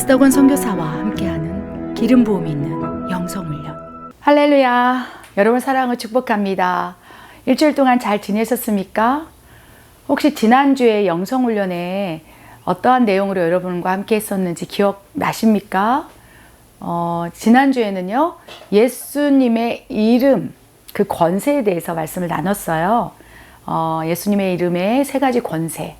에스더건 선교사와 함께하는 기름 부음이 있는 영성훈련. 할렐루야. 여러분 사랑을 축복합니다. 일주일 동안 잘 지내셨습니까? 혹시 지난주에 영성훈련에 어떠한 내용으로 여러분과 함께 했었는지 기억나십니까? 지난주에는요, 예수님의 이름, 그 권세에 대해서 말씀을 나눴어요. 예수님의 이름의 세 가지 권세.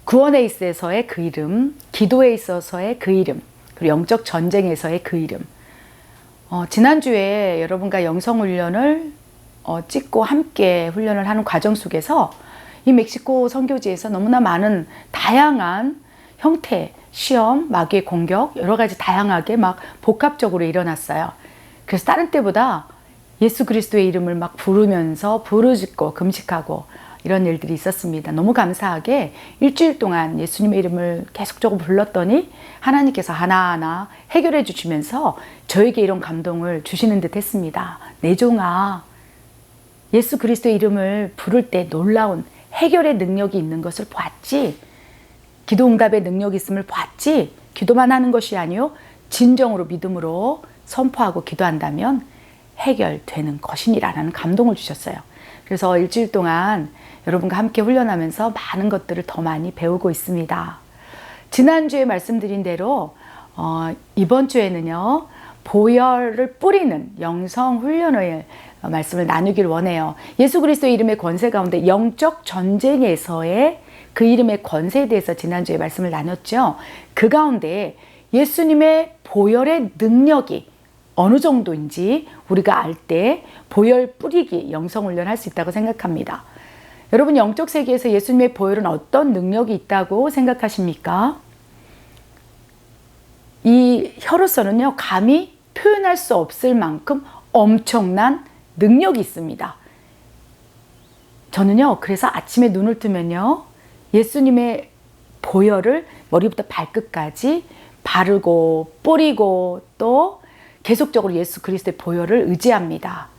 구원에 있어서의 그 이름, 기도에 있어서의 그 이름, 그리고 영적 전쟁에서의 그 이름. 지난주에 여러분과 영성훈련을 찍고 함께 훈련을 하는 과정 속에서 이 멕시코 선교지에서 너무나 많은 다양한 형태, 시험, 마귀의 공격, 여러 가지 다양하게 막 복합적으로 일어났어요. 그래서 다른 때보다 예수 그리스도의 이름을 막 부르면서 부르짖고 금식하고 이런 일들이 있었습니다. 너무 감사하게 일주일 동안 예수님의 이름을 계속적으로 불렀더니 하나님께서 하나하나 해결해 주시면서 저에게 이런 감동을 주시는 듯 했습니다. 내 종아, 예수 그리스도의 이름을 부를 때 놀라운 해결의 능력이 있는 것을 보았지? 기도응답의 능력이 있음을 보았지? 기도만 하는 것이 아니요 진정으로 믿음으로 선포하고 기도한다면 해결되는 것이니라는 감동을 주셨어요. 그래서 일주일 동안 여러분과 함께 훈련하면서 많은 것들을 더 많이 배우고 있습니다. 지난주에 말씀드린 대로 이번 주에는요, 보혈을 뿌리는 영성 훈련을 말씀을 나누길 원해요. 예수 그리스도의 이름의 권세 가운데 영적 전쟁에서의 그 이름의 권세에 대해서 지난주에 말씀을 나눴죠. 그 가운데 예수님의 보혈의 능력이 어느 정도인지 우리가 알 때 보혈 뿌리기 영성훈련 할 수 있다고 생각합니다. 여러분, 영적 세계에서 예수님의 보혈은 어떤 능력이 있다고 생각하십니까? 이 혀로서는요, 감히 표현할 수 없을 만큼 엄청난 능력이 있습니다. 저는요, 그래서 아침에 눈을 뜨면요, 예수님의 보혈을 머리부터 발끝까지 바르고 뿌리고 또 계속적으로 예수 그리스도의 보혈을 의지합니다.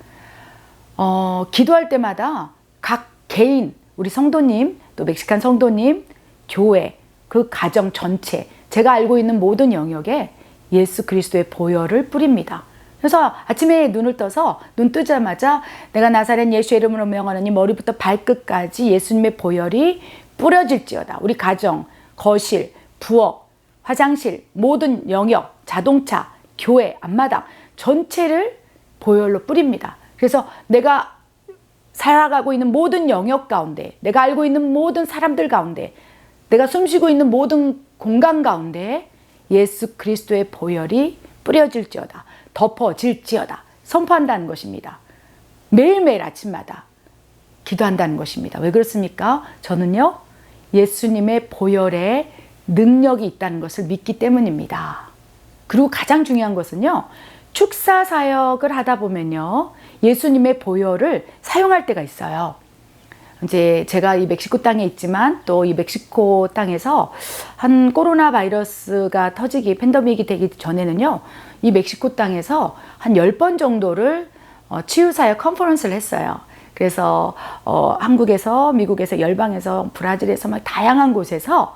기도할 때마다 각 개인, 우리 성도님, 또 멕시칸 성도님, 교회, 그 가정 전체, 제가 알고 있는 모든 영역에 예수 그리스도의 보혈을 뿌립니다. 그래서 아침에 눈을 떠서 눈 뜨자마자 내가 나사렛 예수의 이름으로 명하노니 머리부터 발끝까지 예수님의 보혈이 뿌려질지어다. 우리 가정, 거실, 부엌, 화장실, 모든 영역, 자동차, 교회, 앞마당 전체를 보혈로 뿌립니다. 그래서 내가 살아가고 있는 모든 영역 가운데, 내가 알고 있는 모든 사람들 가운데, 내가 숨쉬고 있는 모든 공간 가운데 예수 그리스도의 보혈이 뿌려질지어다, 덮어질지어다 선포한다는 것입니다. 매일매일 아침마다 기도한다는 것입니다. 왜 그렇습니까? 저는요, 예수님의 보혈에 능력이 있다는 것을 믿기 때문입니다. 그리고 가장 중요한 것은요, 축사 사역을 하다 보면요, 예수님의 보혈을 사용할 때가 있어요. 이제 제가 이 멕시코 땅에 있지만 또 이 멕시코 땅에서 한 코로나 바이러스가 터지기, 팬데믹이 되기 전에는요, 이 멕시코 땅에서 한 10번 정도를 치유사역 컨퍼런스를 했어요. 그래서 한국에서, 미국에서, 열방에서, 브라질에서 막 다양한 곳에서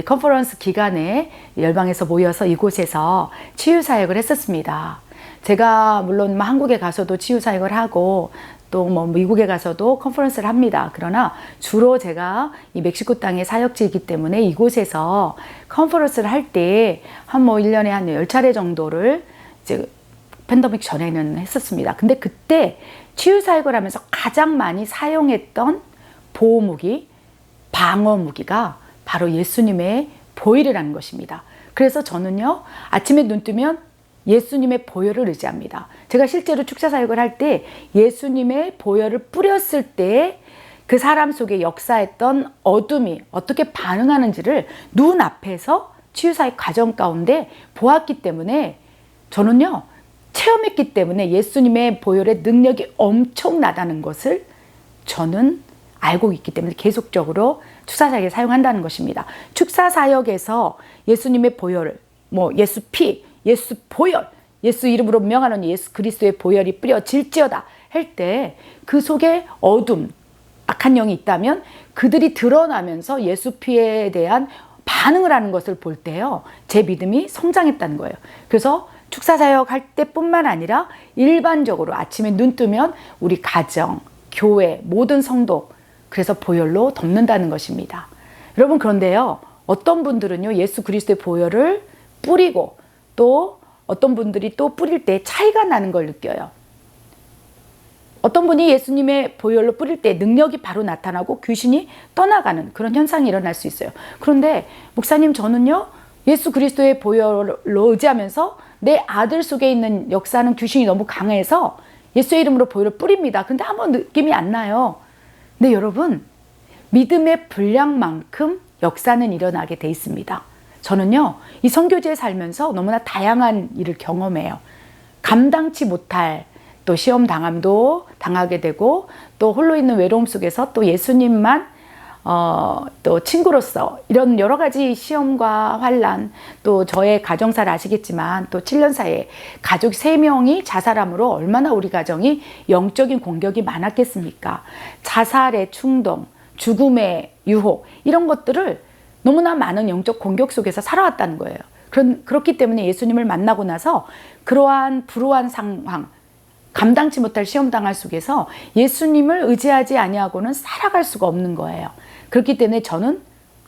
컨퍼런스 기간에 열방에서 모여서 이곳에서 치유사역을 했었습니다. 제가 물론 한국에 가서도 치유사역을 하고 또 미국에 가서도 컨퍼런스를 합니다. 그러나 주로 제가 이 멕시코 땅의 사역지이기 때문에 이곳에서 컨퍼런스를 할 때 한 1년에 한 10차례 정도를 이제 팬데믹 전에는 했었습니다. 근데 그때 치유사역을 하면서 가장 많이 사용했던 보호무기, 방어무기가 바로 예수님의 보혈이라는 것입니다. 그래서 저는요, 아침에 눈 뜨면 예수님의 보혈을 의지합니다. 제가 실제로 축사 사역을 할 때 예수님의 보혈을 뿌렸을 때 그 사람 속에 역사했던 어둠이 어떻게 반응하는지를 눈앞에서 치유사역 과정 가운데 보았기 때문에 저는요, 체험했기 때문에 예수님의 보혈의 능력이 엄청나다는 것을 저는 알고 있기 때문에 계속적으로 축사사역에 사용한다는 것입니다. 축사사역에서 예수님의 보혈을, 예수 피, 예수 보혈, 예수 이름으로 명하노니 예수 그리스도의 보혈이 뿌려질지어다 할 때 그 속에 어둠, 악한 영이 있다면 그들이 드러나면서 예수 피에 대한 반응을 하는 것을 볼 때요, 제 믿음이 성장했다는 거예요. 그래서 축사사역 할 때뿐만 아니라 일반적으로 아침에 눈 뜨면 우리 가정, 교회, 모든 성도, 그래서 보혈로 덮는다는 것입니다. 여러분, 그런데요, 어떤 분들은요, 예수 그리스도의 보혈을 뿌리고 또 어떤 분들이 또 뿌릴 때 차이가 나는 걸 느껴요. 어떤 분이 예수님의 보혈로 뿌릴 때 능력이 바로 나타나고 귀신이 떠나가는 그런 현상이 일어날 수 있어요. 그런데 목사님, 저는요, 예수 그리스도의 보혈로 의지하면서 내 아들 속에 있는 역사는 귀신이 너무 강해서 예수의 이름으로 보혈을 뿌립니다. 근데 아무 느낌이 안 나요. 근데 여러분, 믿음의 분량만큼 역사는 일어나게 돼 있습니다. 저는요, 이 선교지에 살면서 너무나 다양한 일을 경험해요. 감당치 못할 또 시험 당함도 당하게 되고, 또 홀로 있는 외로움 속에서 또 예수님만 또 친구로서 이런 여러 가지 시험과 환난, 또 저의 가정사를 아시겠지만 또 7년 사이에 가족 3명이 자살함으로 얼마나 우리 가정이 영적인 공격이 많았겠습니까? 자살의 충동, 죽음의 유혹, 이런 것들을 너무나 많은 영적 공격 속에서 살아왔다는 거예요. 그렇기 때문에 예수님을 만나고 나서 그러한 불우한 상황, 감당치 못할 시험당할 속에서 예수님을 의지하지 아니하고는 살아갈 수가 없는 거예요. 그렇기 때문에 저는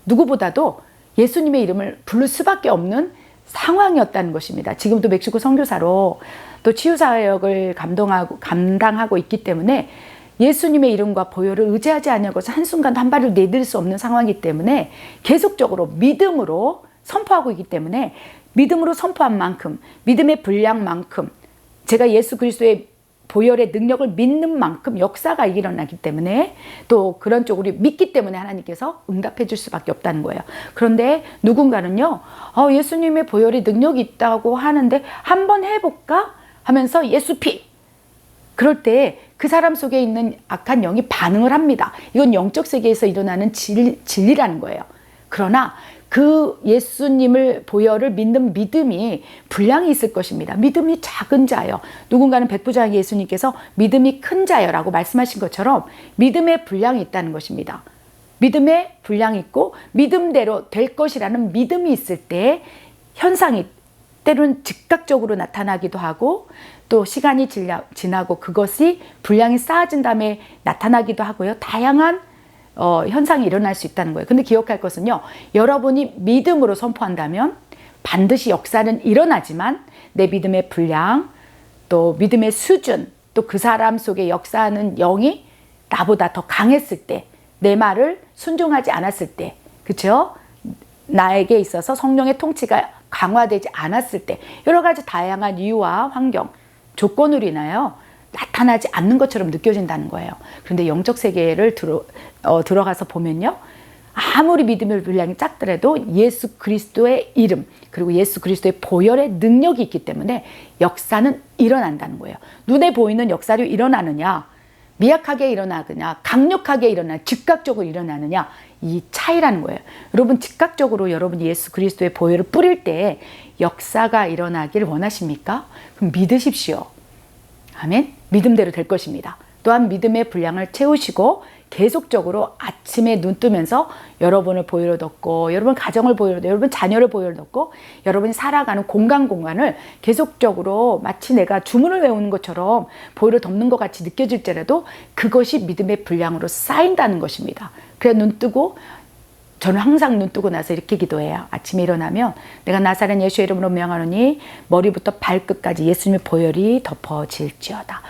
누구보다도 예수님의 이름을 부를 수밖에 없는 상황이었다는 것입니다. 지금도 멕시코 선교사로 또 치유사역을 감당하고 있기 때문에 예수님의 이름과 보혈을 의지하지 아니하고서 한순간도 한 발을 내딜 수 없는 상황이기 때문에 계속적으로 믿음으로 선포하고 있기 때문에 믿음으로 선포한 만큼, 믿음의 분량만큼, 제가 예수 그리스도의 보혈의 능력을 믿는 만큼 역사가 일어나기 때문에, 또 그런 쪽으로 믿기 때문에 하나님께서 응답해 줄 수밖에 없다는 거예요. 그런데 누군가는요, 예수님의 보혈이 능력이 있다고 하는데 한번 해볼까 하면서 예수 피, 그럴 때 그 사람 속에 있는 악한 영이 반응을 합니다. 이건 영적 세계에서 일어나는 진리라는 거예요. 그러나 그 예수님을 보혈을 믿는 믿음이 분량이 있을 것입니다. 믿음이 작은 자요. 누군가는 백부장의 예수님께서 믿음이 큰 자여라고 말씀하신 것처럼 믿음의 분량이 있다는 것입니다. 믿음의 분량이 있고 믿음대로 될 것이라는 믿음이 있을 때 현상이 때로는 즉각적으로 나타나기도 하고, 또 시간이 지나고 그것이 분량이 쌓아진 다음에 나타나기도 하고요. 다양한 현상이 일어날 수 있다는 거예요. 근데 기억할 것은요, 여러분이 믿음으로 선포한다면 반드시 역사는 일어나지만 내 믿음의 분량, 또 믿음의 수준, 또 그 사람 속에 역사하는 영이 나보다 더 강했을 때, 내 말을 순종하지 않았을 때, 그렇죠? 나에게 있어서 성령의 통치가 강화되지 않았을 때, 여러 가지 다양한 이유와 환경, 조건으로 인하여 나타나지 않는 것처럼 느껴진다는 거예요. 그런데 영적 세계를 들어가서 보면요, 아무리 믿음의 분량이 작더라도 예수 그리스도의 이름, 그리고 예수 그리스도의 보혈의 능력이 있기 때문에 역사는 일어난다는 거예요. 눈에 보이는 역사로 일어나느냐, 미약하게 일어나느냐, 강력하게 일어나느냐, 즉각적으로 일어나느냐, 이 차이라는 거예요. 여러분, 즉각적으로 여러분이 예수 그리스도의 보혈을 뿌릴 때 역사가 일어나길 원하십니까? 그럼 믿으십시오. 아멘. 믿음대로 될 것입니다. 또한 믿음의 분량을 채우시고 계속적으로 아침에 눈 뜨면서 여러분을 보혈로 덮고, 여러분 가정을 보혈로 덮고, 여러분 자녀를 보혈로 덮고, 여러분이 살아가는 공간을 계속적으로 마치 내가 주문을 외우는 것처럼 보혈로 덮는 것 같이 느껴질지라도 그것이 믿음의 분량으로 쌓인다는 것입니다. 그래야 눈 뜨고, 저는 항상 눈 뜨고 나서 이렇게 기도해요. 아침에 일어나면 내가 나사렛 예수의 이름으로 명하노니 머리부터 발끝까지 예수님의 보혈이 덮어질지어다.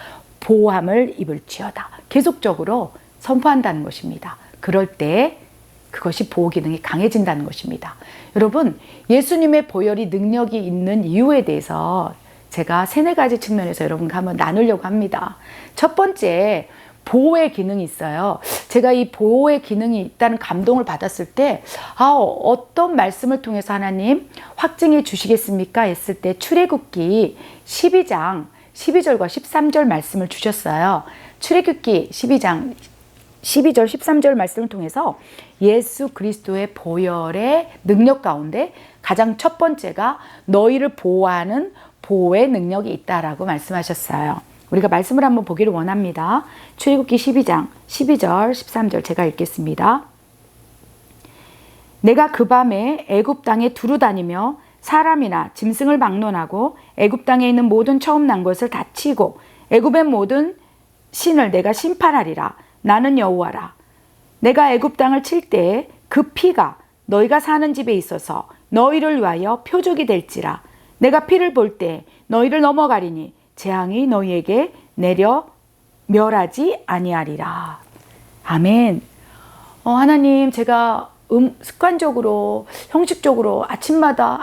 보호함을 입을지어다. 계속적으로 선포한다는 것입니다. 그럴 때 그것이 보호 기능이 강해진다는 것입니다. 여러분, 예수님의 보혈이 능력이 있는 이유에 대해서 제가 3-4가지 측면에서 여러분과 한번 나누려고 합니다. 첫 번째, 보호의 기능이 있어요. 제가 이 보호의 기능이 있다는 감동을 받았을 때, 어떤 말씀을 통해서 하나님 확증해 주시겠습니까? 했을 때 출애굽기 12장 12절과 13절 말씀을 주셨어요. 출애굽기 12장 12절 13절 말씀을 통해서 예수 그리스도의 보혈의 능력 가운데 가장 첫 번째가 너희를 보호하는 보호의 능력이 있다라고 말씀하셨어요. 우리가 말씀을 한번 보기를 원합니다. 출애굽기 12장 12절 13절 제가 읽겠습니다. 내가 그 밤에 애굽 땅에 두루 다니며 사람이나 짐승을 막론하고 애굽 땅에 있는 모든 처음 난 것을 다 치고 애굽의 모든 신을 내가 심판하리라. 나는 여호와라. 내가 애굽 땅을 칠 때에 그 피가 너희가 사는 집에 있어서 너희를 위하여 표적이 될지라. 내가 피를 볼 때 너희를 넘어가리니 재앙이 너희에게 내려 멸하지 아니하리라. 아멘. 하나님, 제가 습관적으로 형식적으로 아침마다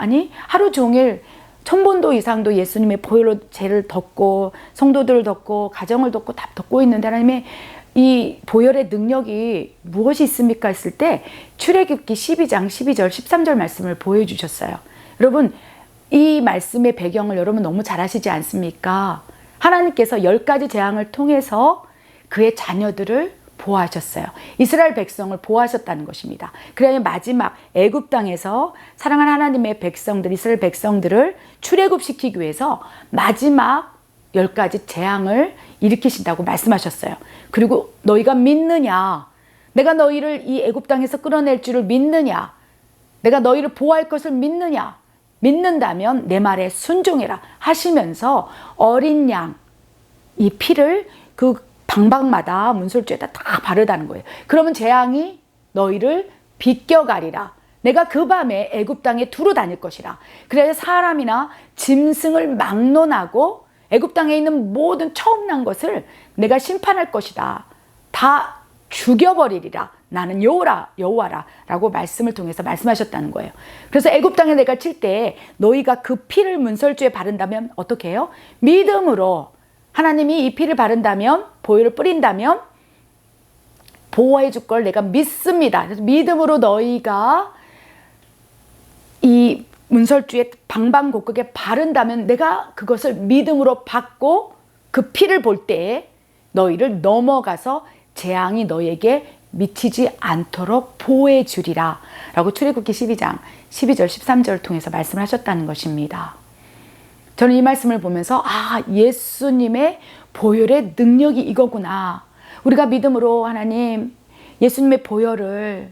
하루 종일 1000번도 이상도 예수님의 보혈로 죄를 덮고 성도들을 덮고 가정을 덮고 다 덮고 있는데 하나님의 이 보혈의 능력이 무엇이 있습니까 했을 때 출애굽기 12장 12절 13절 말씀을 보여주셨어요. 여러분, 이 말씀의 배경을 여러분 너무 잘 아시지 않습니까? 하나님께서 10가지 재앙을 통해서 그의 자녀들을 보호하셨어요. 이스라엘 백성을 보호하셨다는 것입니다. 그래야 마지막 애굽 땅에서 사랑하는 하나님의 백성들, 이스라엘 백성들을 출애굽시키기 위해서 마지막 10가지 재앙을 일으키신다고 말씀하셨어요. 그리고 너희가 믿느냐? 내가 너희를 이 애굽 땅에서 끌어낼 줄을 믿느냐? 내가 너희를 보호할 것을 믿느냐? 믿는다면 내 말에 순종해라 하시면서 어린 양, 이 피를 그 방방마다 문설주에다 다 바르다는 거예요. 그러면 재앙이 너희를 비껴가리라. 내가 그 밤에 애굽 땅에 두루 다닐 것이라. 그래야 사람이나 짐승을 막론하고 애굽 땅에 있는 모든 처음 난 것을 내가 심판할 것이다. 다 죽여버리리라. 나는 여호와라 라고 말씀을 통해서 말씀하셨다는 거예요. 그래서 애굽 땅에 내가 칠 때 너희가 그 피를 문설주에 바른다면 어떻게 해요? 믿음으로 하나님이 이 피를 바른다면, 보혈을 뿌린다면 보호해 줄 걸 내가 믿습니다. 그래서 믿음으로 너희가 이 문설주에 방방곡곡에 바른다면 내가 그것을 믿음으로 받고 그 피를 볼 때에 너희를 넘어가서 재앙이 너희에게 미치지 않도록 보호해 주리라 라고 출애굽기 12장 12절 13절을 통해서 말씀을 하셨다는 것입니다. 저는 이 말씀을 보면서 예수님의 보혈의 능력이 이거구나. 우리가 믿음으로 하나님 예수님의 보혈을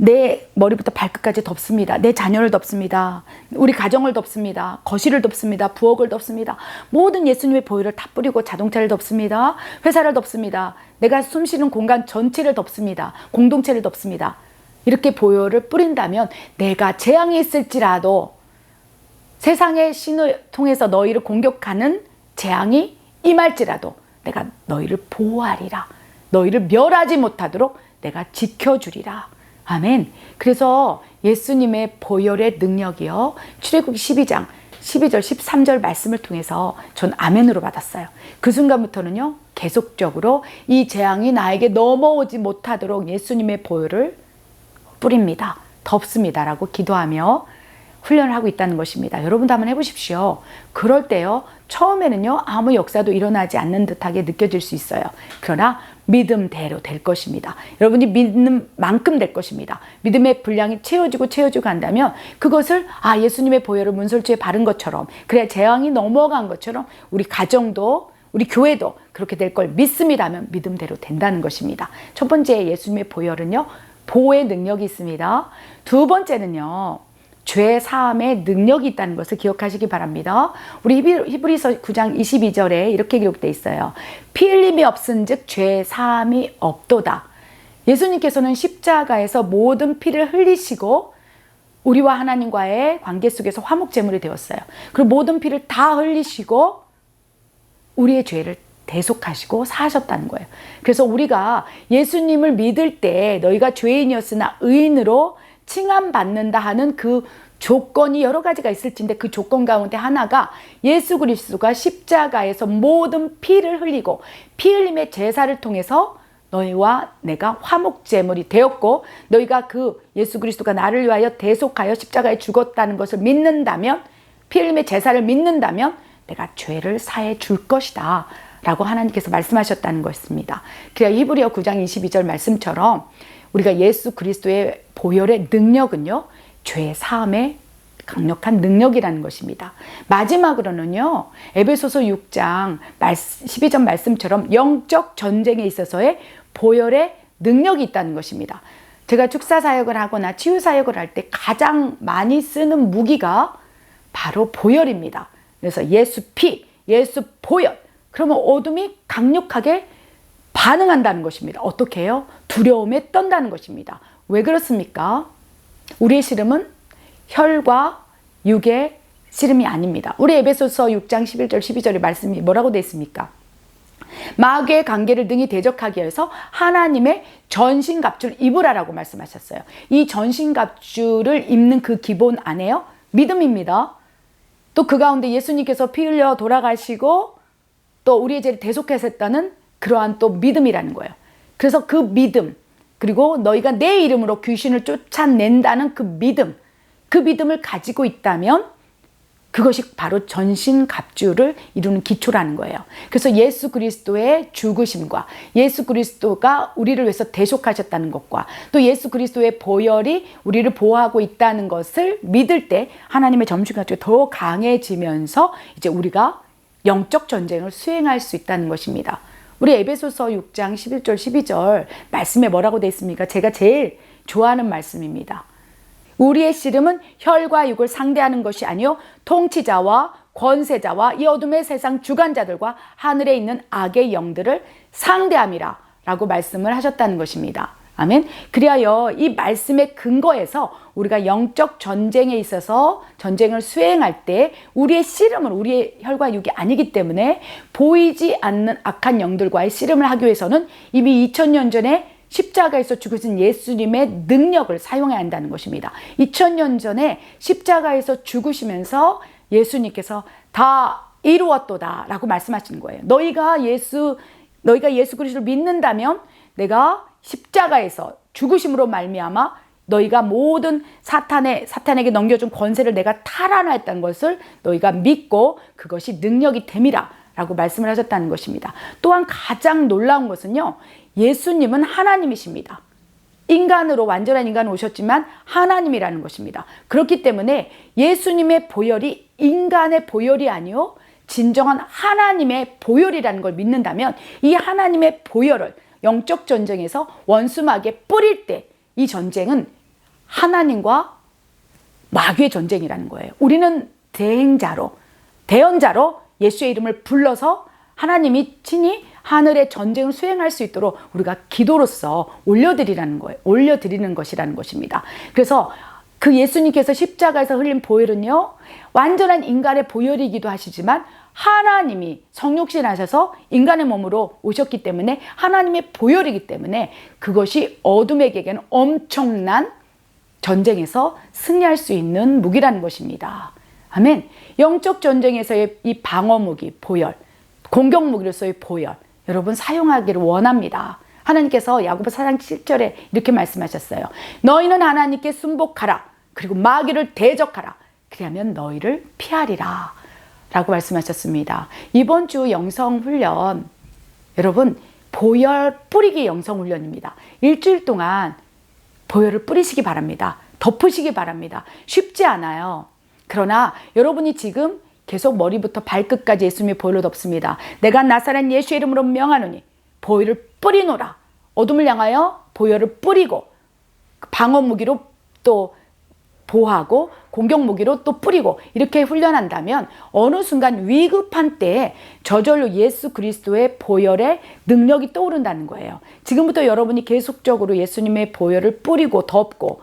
내 머리부터 발끝까지 덮습니다. 내 자녀를 덮습니다. 우리 가정을 덮습니다. 거실을 덮습니다. 부엌을 덮습니다. 모든 예수님의 보혈을 다 뿌리고 자동차를 덮습니다. 회사를 덮습니다. 내가 숨쉬는 공간 전체를 덮습니다. 공동체를 덮습니다. 이렇게 보혈을 뿌린다면 내가 재앙이 있을지라도 세상의 신을 통해서 너희를 공격하는 재앙이 임할지라도 내가 너희를 보호하리라. 너희를 멸하지 못하도록 내가 지켜주리라. 아멘. 그래서 예수님의 보혈의 능력이요. 출애굽기 12장 12절 13절 말씀을 통해서 전 아멘으로 받았어요. 그 순간부터는요. 계속적으로 이 재앙이 나에게 넘어오지 못하도록 예수님의 보혈을 뿌립니다. 덮습니다. 라고 기도하며 훈련을 하고 있다는 것입니다. 여러분도 한번 해보십시오. 그럴 때요. 처음에는요. 아무 역사도 일어나지 않는 듯하게 느껴질 수 있어요. 그러나 믿음대로 될 것입니다. 여러분이 믿는 만큼 될 것입니다. 믿음의 분량이 채워지고 한다면 그것을 예수님의 보혈을 문설주에 바른 것처럼 그래야 재앙이 넘어간 것처럼 우리 가정도 우리 교회도 그렇게 될 걸 믿습니다 하면 믿음대로 된다는 것입니다. 첫 번째 예수님의 보혈은요. 보호의 능력이 있습니다. 두 번째는요. 죄 사함의 능력이 있다는 것을 기억하시기 바랍니다. 우리 히브리서 9장 22절에 이렇게 기록되어 있어요. 피 흘림이 없은즉 죄 사함이 없도다. 예수님께서는 십자가에서 모든 피를 흘리시고 우리와 하나님과의 관계 속에서 화목제물이 되었어요. 그리고 모든 피를 다 흘리시고 우리의 죄를 대속하시고 사하셨다는 거예요. 그래서 우리가 예수님을 믿을 때 너희가 죄인이었으나 의인으로 칭함받는다 하는 그 조건이 여러 가지가 있을진데 그 조건 가운데 하나가 예수 그리스도가 십자가에서 모든 피를 흘리고 피 흘림의 제사를 통해서 너희와 내가 화목제물이 되었고 너희가 그 예수 그리스도가 나를 위하여 대속하여 십자가에 죽었다는 것을 믿는다면 피 흘림의 제사를 믿는다면 내가 죄를 사해 줄 것이다 라고 하나님께서 말씀하셨다는 것입니다. 그래야 히브리서 9장 22절 말씀처럼 우리가 예수 그리스도의 보혈의 능력은요. 죄 사함의 강력한 능력이라는 것입니다. 마지막으로는요. 에베소서 6장 12절 말씀처럼 영적 전쟁에 있어서의 보혈의 능력이 있다는 것입니다. 제가 축사 사역을 하거나 치유 사역을 할 때 가장 많이 쓰는 무기가 바로 보혈입니다. 그래서 예수 피, 예수 보혈. 그러면 어둠이 강력하게 반응한다는 것입니다. 어떻게 해요? 두려움에 떤다는 것입니다. 왜 그렇습니까? 우리의 씨름은 혈과 육의 씨름이 아닙니다. 우리 에베소서 6장 11절 12절의 말씀이 뭐라고 되어 있습니까? 마귀의 관계를 능히 대적하기 위해서 하나님의 전신갑주를 입으라라고 말씀하셨어요. 이 전신갑주를 입는 그 기본 안에요? 믿음입니다. 또 그 가운데 예수님께서 피 흘려 돌아가시고 또 우리의 죄를 대속하셨다는 그러한 또 믿음이라는 거예요. 그래서 그 믿음, 그리고 너희가 내 이름으로 귀신을 쫓아낸다는 그 믿음을 가지고 있다면 그것이 바로 전신갑주를 이루는 기초라는 거예요. 그래서 예수 그리스도의 죽으심과 예수 그리스도가 우리를 위해서 대속하셨다는 것과 또 예수 그리스도의 보혈이 우리를 보호하고 있다는 것을 믿을 때 하나님의 전신갑주가 더 강해지면서 이제 우리가 영적 전쟁을 수행할 수 있다는 것입니다. 우리 에베소서 6장 11절 12절 말씀에 뭐라고 되어 있습니까? 제가 제일 좋아하는 말씀입니다. 우리의 씨름은 혈과 육을 상대하는 것이 아니요 통치자와 권세자와 이 어둠의 세상 주관자들과 하늘에 있는 악의 영들을 상대함이라 라고 말씀을 하셨다는 것입니다. 아멘. 그리하여 이 말씀의 근거에서 우리가 영적 전쟁에 있어서 전쟁을 수행할 때 우리의 씨름은 우리의 혈과 육이 아니기 때문에 보이지 않는 악한 영들과의 씨름을 하기 위해서는 이미 2000년 전에 십자가에서 죽으신 예수님의 능력을 사용해야 한다는 것입니다. 2000년 전에 십자가에서 죽으시면서 예수님께서 다 이루었도다 라고 말씀하시는 거예요. 너희가 예수 그리스도를 믿는다면 내가 십자가에서 죽으심으로 말미암아 너희가 모든 사탄에게 넘겨준 권세를 내가 탈환했다는 것을 너희가 믿고 그것이 능력이 됨이라 라고 말씀을 하셨다는 것입니다. 또한 가장 놀라운 것은요, 예수님은 하나님이십니다. 인간으로 완전한 인간으로 오셨지만 하나님이라는 것입니다. 그렇기 때문에 예수님의 보혈이 인간의 보혈이 아니요 진정한 하나님의 보혈이라는 걸 믿는다면 이 하나님의 보혈을 영적 전쟁에서 원수마귀에 뿌릴 때 이 전쟁은 하나님과 마귀의 전쟁이라는 거예요. 우리는 대언자로 예수의 이름을 불러서 하나님이 친히 하늘의 전쟁을 수행할 수 있도록 우리가 기도로서 올려드리는 것이라는 것입니다. 그래서 그 예수님께서 십자가에서 흘린 보혈은요, 완전한 인간의 보혈이기도 하시지만 하나님이 성육신 하셔서 인간의 몸으로 오셨기 때문에 하나님의 보혈이기 때문에 그것이 어둠에게는 엄청난 전쟁에서 승리할 수 있는 무기라는 것입니다. 아멘. 영적 전쟁에서의 이 방어 무기, 보혈, 공격 무기로서의 보혈, 여러분 사용하기를 원합니다. 하나님께서 야고보 4장 7절에 이렇게 말씀하셨어요. 너희는 하나님께 순복하라. 그리고 마귀를 대적하라. 그리하면 너희를 피하리라. 라고 말씀하셨습니다. 이번 주 영성훈련, 여러분 보혈 뿌리기 영성훈련입니다. 일주일 동안 보혈을 뿌리시기 바랍니다. 덮으시기 바랍니다. 쉽지 않아요. 그러나 여러분이 지금 계속 머리부터 발끝까지 예수님의 보혈로 덮습니다. 내가 나사렛 예수의 이름으로 명하노니 보혈을 뿌리노라. 어둠을 향하여 보혈을 뿌리고 방어 무기로 또 보호하고 공격 무기로 또 뿌리고 이렇게 훈련한다면 어느 순간 위급한 때에 저절로 예수 그리스도의 보혈의 능력이 떠오른다는 거예요. 지금부터 여러분이 계속적으로 예수님의 보혈을 뿌리고 덮고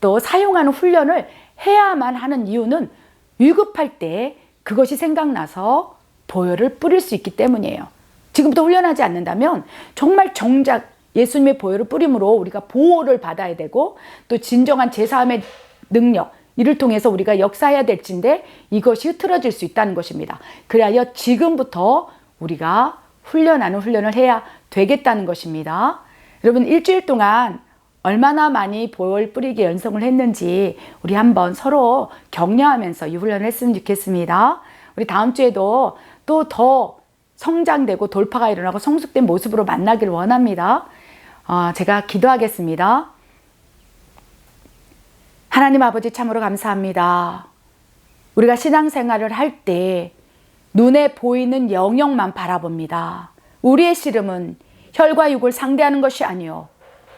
또 사용하는 훈련을 해야만 하는 이유는 위급할 때 그것이 생각나서 보혈을 뿌릴 수 있기 때문이에요. 지금부터 훈련하지 않는다면 정말 정작 예수님의 보혈을 뿌림으로 우리가 보호를 받아야 되고 또 진정한 제사함의 능력, 이를 통해서 우리가 역사해야 될진데 이것이 흐트러질 수 있다는 것입니다. 그리하여 지금부터 우리가 훈련을 해야 되겠다는 것입니다. 여러분 일주일 동안 얼마나 많이 보혈 뿌리기 연습을 했는지 우리 한번 서로 격려하면서 이 훈련을 했으면 좋겠습니다. 우리 다음 주에도 또 더 성장되고 돌파가 일어나고 성숙된 모습으로 만나길 원합니다. 제가 기도하겠습니다. 하나님 아버지 참으로 감사합니다. 우리가 신앙생활을 할 때 눈에 보이는 영역만 바라봅니다. 우리의 씨름은 혈과 육을 상대하는 것이 아니요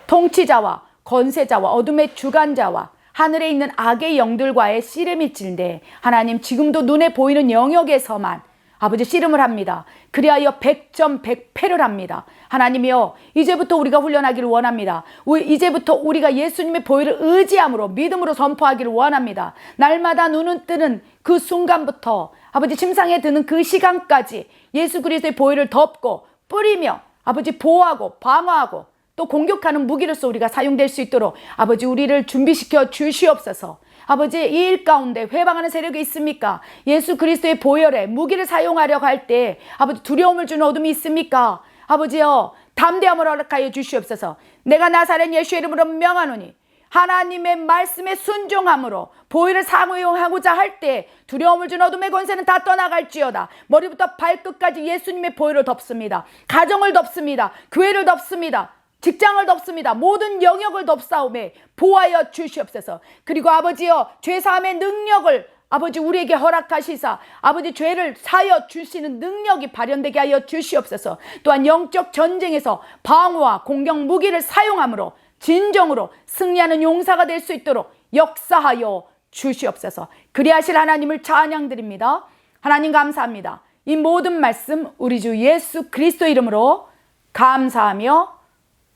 통치자와 권세자와 어둠의 주관자와 하늘에 있는 악의 영들과의 씨름이 찔대 하나님 지금도 눈에 보이는 영역에서만 아버지 씨름을 합니다. 그리하여 100점 100패를 합니다. 하나님이여 이제부터 우리가 훈련하기를 원합니다. 이제부터 우리가 예수님의 보혈을 의지함으로 믿음으로 선포하기를 원합니다. 날마다 눈은 뜨는 그 순간부터 아버지 침상에 드는 그 시간까지 예수 그리스도의 보혈을 덮고 뿌리며 아버지 보호하고 방어하고 또 공격하는 무기로서 우리가 사용될 수 있도록 아버지 우리를 준비시켜 주시옵소서. 아버지 이 일 가운데 회방하는 세력이 있습니까? 예수 그리스도의 보혈에 무기를 사용하려고 할 때 아버지 두려움을 주는 어둠이 있습니까? 아버지여 담대함을 허락하여 주시옵소서. 내가 나사렛 예수의 이름으로 명하노니 하나님의 말씀에 순종함으로 보혈을 사용하고자 할 때 두려움을 준 어둠의 권세는 다 떠나갈지어다. 머리부터 발끝까지 예수님의 보혈을 덮습니다. 가정을 덮습니다. 교회를 덮습니다. 직장을 덮습니다. 모든 영역을 덮사오매 보호하여 주시옵소서. 그리고 아버지여 죄사함의 능력을 아버지 우리에게 허락하시사 아버지 죄를 사여 주시는 능력이 발현되게 하여 주시옵소서. 또한 영적 전쟁에서 방어와 공격 무기를 사용함으로 진정으로 승리하는 용사가 될 수 있도록 역사하여 주시옵소서. 그리하실 하나님을 찬양드립니다. 하나님 감사합니다. 이 모든 말씀 우리 주 예수 그리스도 이름으로 감사하며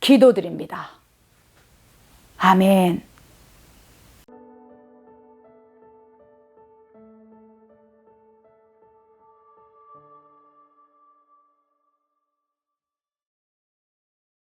기도드립니다. 아멘.